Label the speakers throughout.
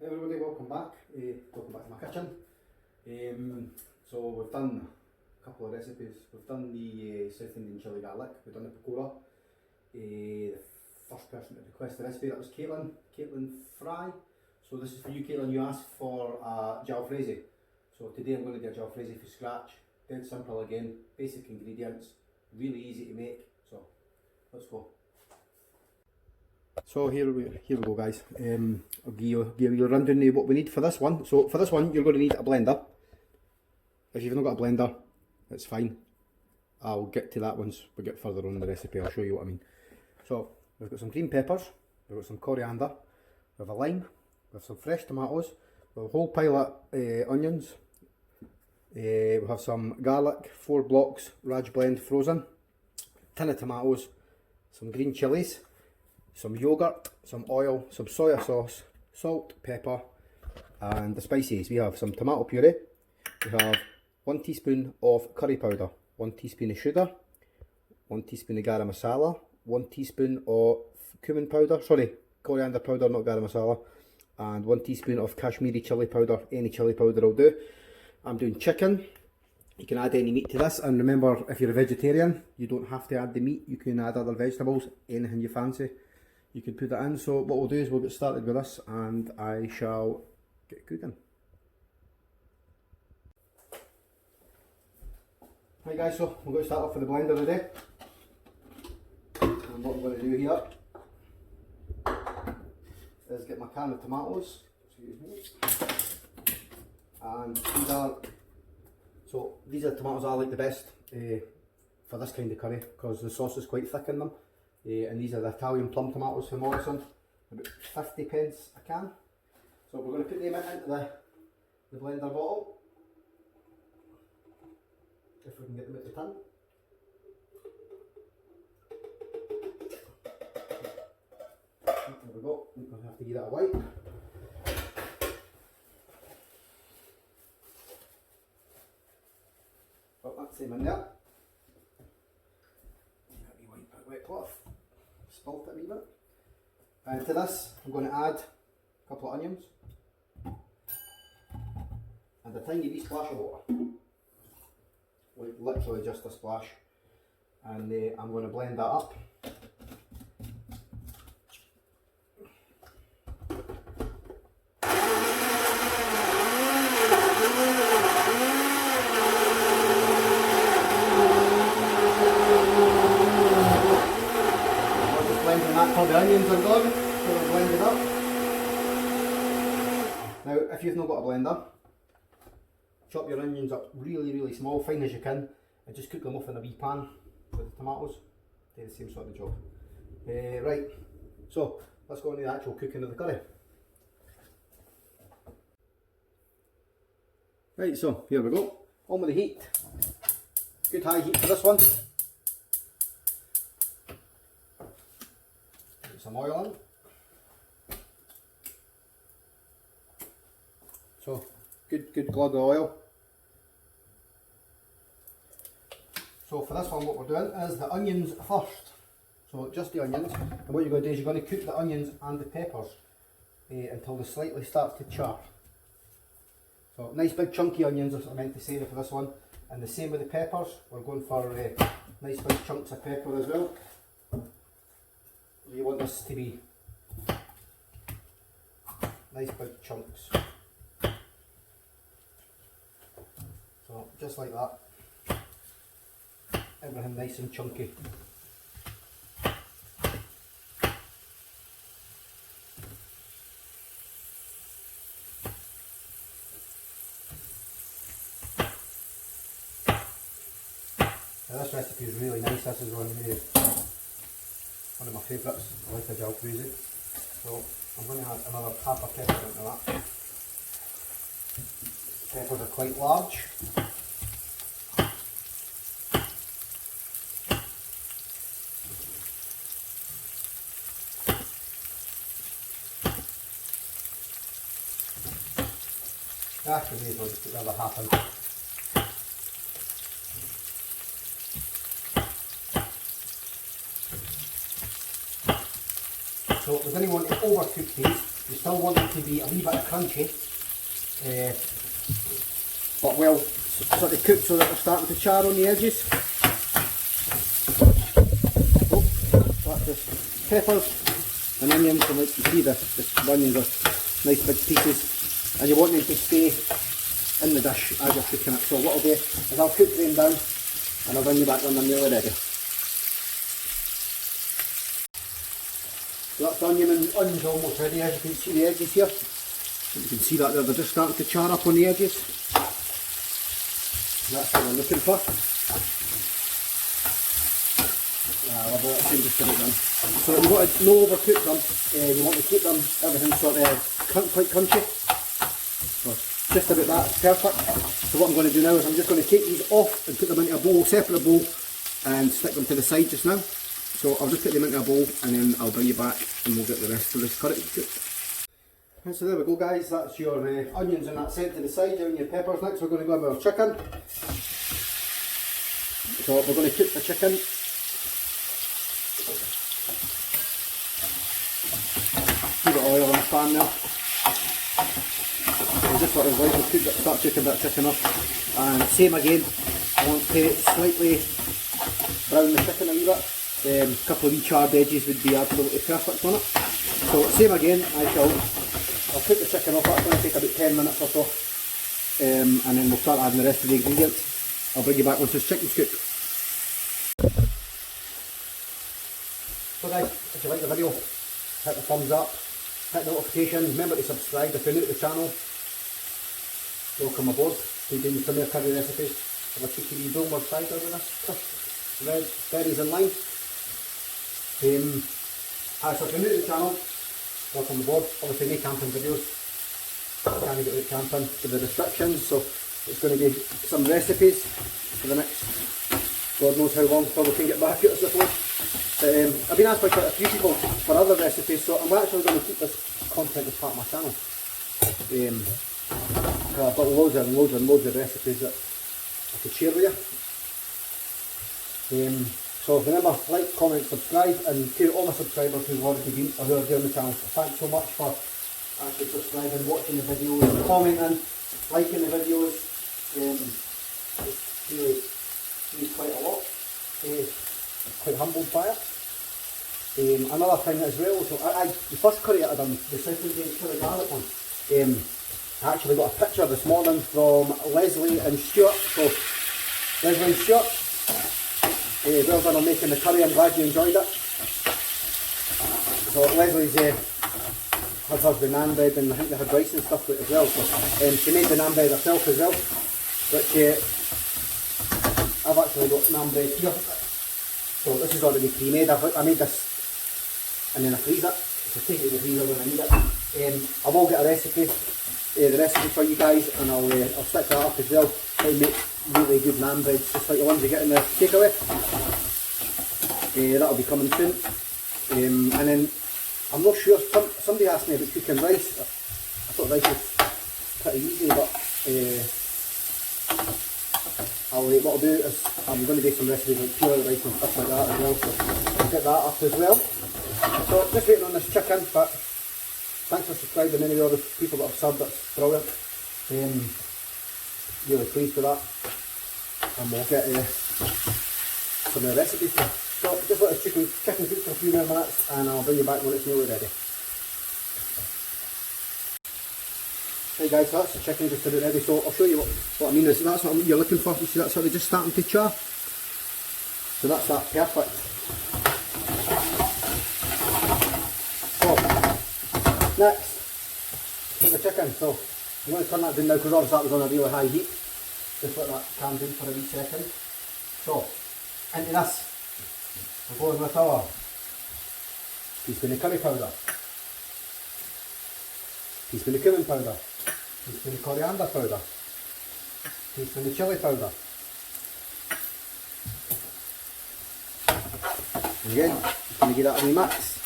Speaker 1: Hey everybody, welcome back to my kitchen. So we've done a couple of recipes. We've done the South Indian chili garlic, we've done the pakora. The first person to request the recipe, that was Caitlin Fry. So this is for you, Caitlin. You asked for jalfrezi. So today I'm going to do a jalfrezi from scratch. Dead simple again, basic ingredients, really easy to make. So let's go. So here we go, guys. I'll give you a rundown of what we need for this one. So for this one, you're going to need a blender. If you've not got a blender, it's fine. I'll get to that once we get further on in the recipe. I'll show you what I mean. So we've got some green peppers, we've got some coriander, we have a lime, we have some fresh tomatoes, we have a whole pile of onions, we have some garlic, 4 blocks, Raj blend frozen, tin of tomatoes, some green chilies, some yogurt, some oil, some soya sauce, salt, pepper, and the spices. We have some tomato puree, we have 1 teaspoon of curry powder, 1 teaspoon of sugar, 1 teaspoon of garam masala, 1 teaspoon of coriander powder, not garam masala, and 1 teaspoon of Kashmiri chili powder. Any chili powder will do. I'm doing chicken. You can add any meat to this, and remember, if you're a vegetarian, you don't have to add the meat. You can add other vegetables, anything you fancy. You can put that in. So what we'll do is we'll get started with this, and I shall get cooking. Right guys, so we're going to start off with the blender today. And what I'm going to do here is get my can of tomatoes. Excuse me. And these are tomatoes I like the best for this kind of curry, because the sauce is quite thick in them. And these are the Italian plum tomatoes from Morrison, about 50p a can. So we're going to put them into the blender bottle, if we can get them out the tin. There we go, I'm going to have to give that a wipe. Got that same in there. Wipe that wet cloth. Spilt it a wee bit. And to this, I'm going to add a couple of onions and a tiny wee splash of water, like literally just a splash, and I'm going to blend that up. Until the onions are gone, so we'll blend it up. Now, if you've not got a blender, chop your onions up really small, fine as you can, and just cook them off in a wee pan with the tomatoes. Do the same sort of job. Right, so let's go into the actual cooking of the curry. Right, so here we go. On with the heat. Good high heat for this one. Some oil in. So good glug of oil. So for this one, what we're doing is the onions first. So just the onions, and what you're going to do is you're going to cook the onions and the peppers until they slightly start to char. So nice big chunky onions is what I meant to say for this one, and the same with the peppers. We're going for nice big chunks of pepper as well. You want this to be nice big chunks. So just like that, everything nice and chunky. Now this recipe is really nice. This is one of my favourites. I like the jalfrezi. So I'm going to add another half a pepper into that. Peppers are quite large. Actually, may as well just put another half in. So we don't want to overcook these. You still want it to be a wee bit crunchy, but well sort of cooked so that they're starting to char on the edges. Oh, that's just peppers and onions, and like you see the onions are nice big pieces, and you want them to stay in the dish as you're cooking it. So what I'll do is I'll cook them down and I'll bring you back when they're nearly ready. So that's the onions almost ready, as you can see the edges here. You can see that they're just starting to char up on the edges. That's what we're looking for. Just about done. So you want to no overcook them, you want to keep them, everything sort of quite crunchy. So just about that, perfect. So what I'm going to do now is I'm just going to take these off and put them into a bowl, separate bowl, and stick them to the side just now. So I'll just put them into a bowl and then I'll bring you back and we'll get the rest of this curry cooked. And so there we go guys, that's your onions and that sent to the side, down your peppers. Next we're going to go with our chicken. So we're going to cook the chicken. Keep the oil in the pan now. So just what I was like, we'll start cooking that chicken up. And same again, I want to slightly brown the chicken a wee bit. A couple of wee charred edges would be absolutely perfect on it. So same again, I'll cook the chicken up. That's going to take about 10 minutes or so, and then we'll start adding the rest of the ingredients. I'll bring you back once this chicken's cooked. So guys, if you like the video, hit the thumbs up, hit the notification, remember to subscribe if you're new to the channel. Welcome aboard, we're doing some more curry recipes. Have a cheeky wee Bulmer cider with this, red berries and lime. So if you're new to the channel, welcome aboard. Obviously no camping videos, can't get out camping with the restrictions, so it's going to be some recipes for the next God knows how long till we can get back at it, I suppose. I've been asked by quite a few people for other recipes, so I'm actually going to keep this content as part of my channel. I've got loads of recipes that I could share with you. So remember, like, comment, subscribe, and to all my subscribers who've already been or who are doing the channel, thanks so much for actually subscribing, watching the videos, commenting, liking the videos. It's really means quite a lot. Quite humbled by it. Another thing as well, so the first curry that I done, the second day chili garlic one, I actually got a picture this morning from Leslie and Stuart. So Leslie and Stuart, well done on making the curry, I'm glad you enjoyed it. So Leslie's her husband naan bread, and I think they had rice and stuff with it as well. So she made the naan bread herself as well, which I've actually got naan bread here. So this is already pre-made. I made this and then I freeze it. So take it in the freezer when I need it. I will get a recipe, the recipe for you guys, and I'll stick that up as well. I make really good naan breads, just like the ones you get in the takeaway. That'll be coming soon. And then I'm not sure. Somebody asked me about cooking rice. I thought rice was pretty easy, but what I'll do is I'm going to do some recipes like pure rice and stuff like that as well, so I'll get that up as well. So just waiting on this chicken, but thanks for subscribing, any of the other people that have subbed, that's brilliant. Really pleased with that, and we'll get some of the recipes. So just let this chicken cook for a few more minutes and I'll bring you back when it's nearly ready. Hey guys, so that's the chicken just about ready, so I'll show you what I mean is that's what you're looking for. You see that's sort of just starting to char, so that's that, perfect. So next, put the chicken, so I'm going to turn that down now because obviously that was on a really high heat. Just let that calm down for a wee second. So into this we're going with our teaspoon of curry powder, teaspoon of cumin powder, teaspoon of coriander powder, teaspoon of chilli powder. And again, just going to give that a wee mix.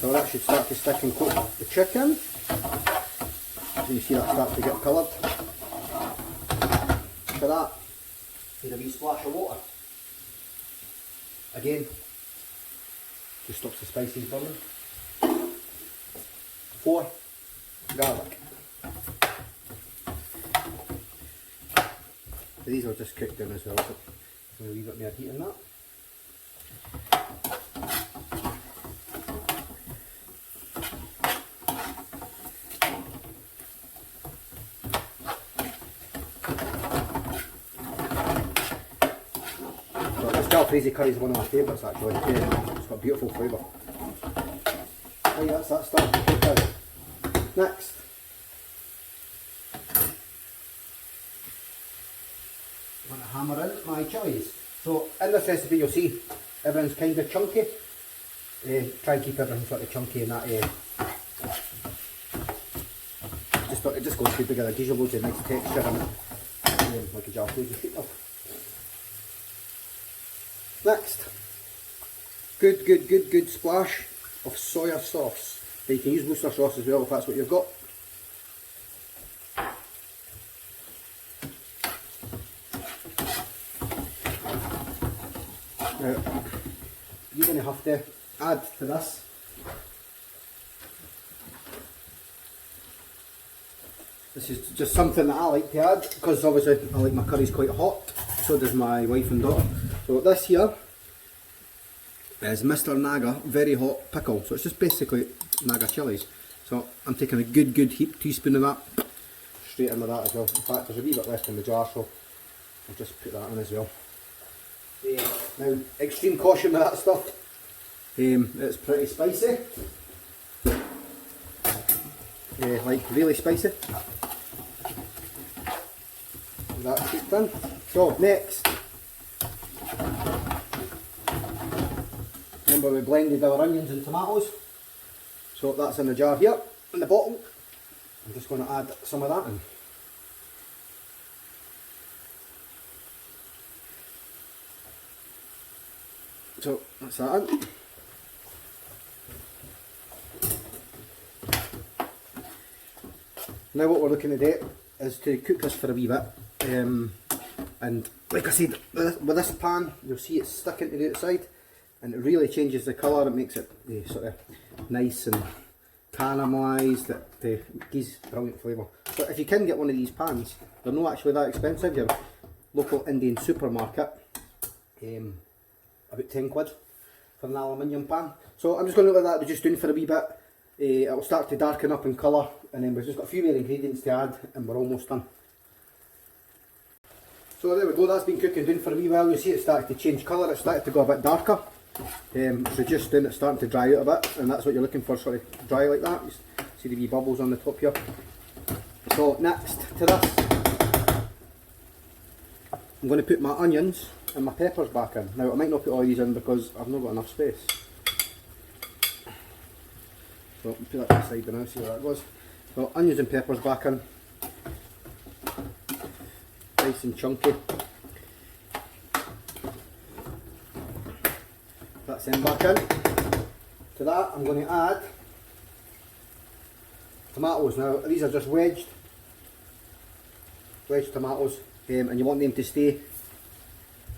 Speaker 1: So that should start to stick and coat the chicken. So you see that start to get coloured. For that, need a wee splash of water. Again, just stops the spices burning. 4 garlic. These are just cooked in as well, so a wee bit more heat in that. So this jalfrezi curry is one of my favourites actually. Yeah, it's got beautiful flavour. Right, that's that started to cook out. Next, I'm going to hammer in my chilies. So in this recipe you'll see everything's kind of chunky. Try and keep everything sort of chunky in that it just goes good together, gives you loads of nice texture and like a jalfrezi should have. Next, good splash of soya sauce. You can use Worcester sauce as well if that's what you've got. Now, you're going to have to add to this is just something that I like to add because obviously I like my curries quite hot, so does my wife and daughter. So this here is Mr. Naga Very Hot Pickle, so it's just basically Naga chilies. So I'm taking a good heaped teaspoon of that straight into that as well. In fact there's a wee bit left in the jar, so I'll just put that in as well. Now extreme caution with that stuff, it's pretty spicy, like really spicy. That's cooked in. So next, remember we blended our onions and tomatoes, so that's in the jar here in the bottle. I'm just going to add some of that in. So that's that in. Now what we're looking to do is to cook this for a wee bit, and like I said, with this pan you'll see it's sticking to the outside and it really changes the colour. It makes it sort of nice and caramelised. It gives brilliant flavour. So if you can get one of these pans, they're not actually that expensive. Your local Indian supermarket, about 10 quid for an aluminium pan. So I'm just going to let that reduce down for a wee bit. It will start to darken up in colour, and then we've just got a few more ingredients to add and we're almost done. So there we go, that's been cooking down for a wee while. You see it started to change colour, it started to go a bit darker. So just then it's starting to dry out a bit, and that's what you're looking for, sort of dry like that. You see the wee bubbles on the top here. So next to this, I'm going to put my onions and my peppers back in. Now I might not put all these in because I've not got enough space. So I'll put that to the side now, see where that goes. So onions and peppers back in. Nice and chunky. That's them back in. To that I'm going to add tomatoes. Now these are just wedged tomatoes, and you want them to stay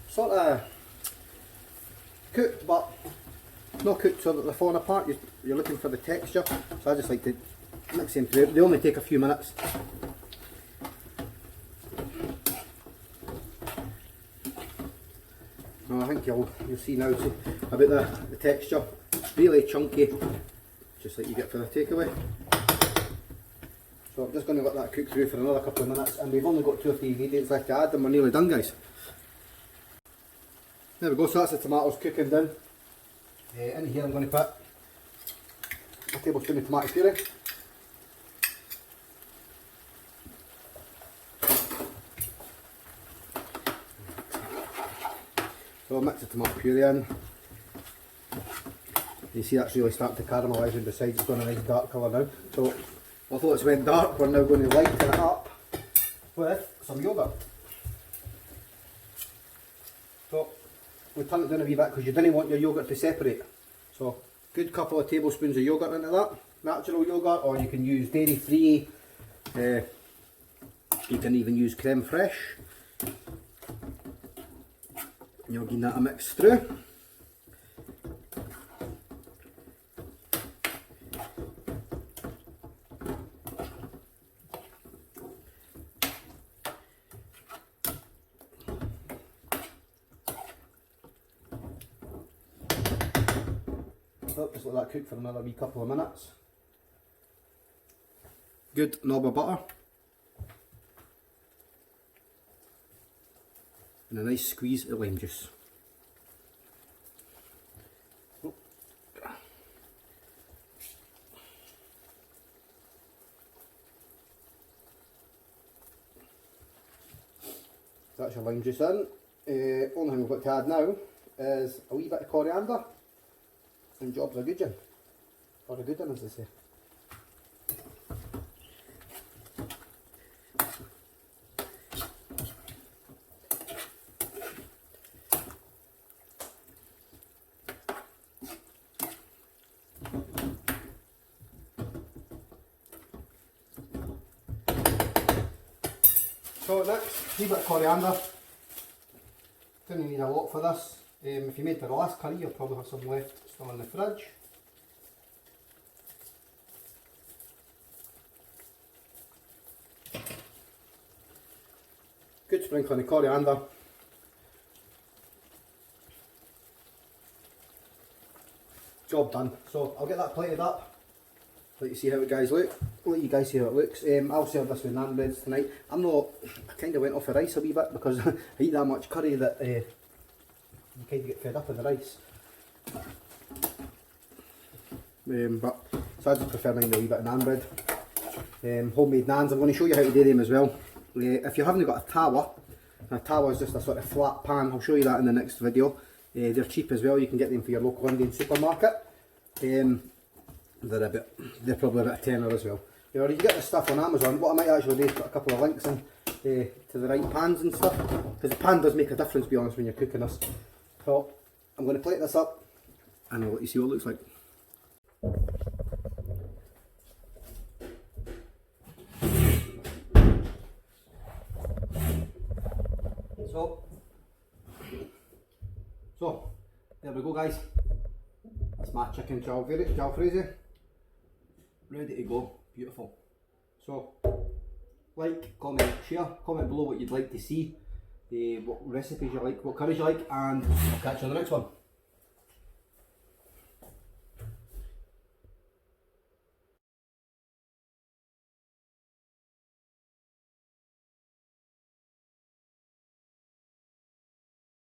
Speaker 1: sort of cooked but not cooked so that they're falling apart. You're looking for the texture, so I just like to mix them through. They only take a few minutes. Now I think you'll see now about the texture. Really chunky, just like you get for the takeaway. So I'm just going to let that cook through for another couple of minutes, and we've only got 2 or 3 ingredients left to add and we're nearly done, guys. There we go, so that's the tomatoes cooking down. In here I'm going to put a tablespoon of tomato puree. So I'll mix the tomato puree in. You see that's really starting to caramelise on the sides, it's got a nice dark colour now. So although it's went dark, we're now going to lighten it up with some yoghurt. So we turn it down a wee bit because you didn't want your yoghurt to separate. So good couple of tablespoons of yoghurt into that, natural yoghurt, or you can use dairy free, you can even use creme fraiche. You'll give that a mix through. up, just let that cook for another wee couple of minutes. Good knob of butter. And a nice squeeze of lime juice. That's your lime juice in. Only thing we've got to add now is a wee bit of coriander, and jobs are good, Jim. Or a good one, as they say. So next, a wee bit of coriander. Didn't need a lot for this. If you made the last curry, you'll probably have some left still in the fridge. Good sprinkling of coriander. Job done. So I'll get that plated up. Let you see how it guys look. Let you guys see how it looks. I'll serve this with naan breads tonight. I kind of went off the rice a wee bit because I eat that much curry that you kind of get fed up with the rice. But so I just prefer mine with a wee bit of naan bread. Homemade naans. I'm going to show you how to do them as well. If you haven't got a tawa is just a sort of flat pan. I'll show you that in the next video. They're cheap as well. You can get them for your local Indian supermarket. They're probably about a tenner as well. You already get the stuff on Amazon. What I might actually do is put a couple of links in to the right pans and stuff, because the pan does make a difference, to be honest, when you're cooking this. So I'm going to plate this up and I'll let you see what it looks like. So there we go, guys. That's my chicken jalfrezi. Ready to go. Beautiful. So, like, comment, share, comment below what you'd like to see, what recipes you like, what curries you like, and I'll catch you on the next one.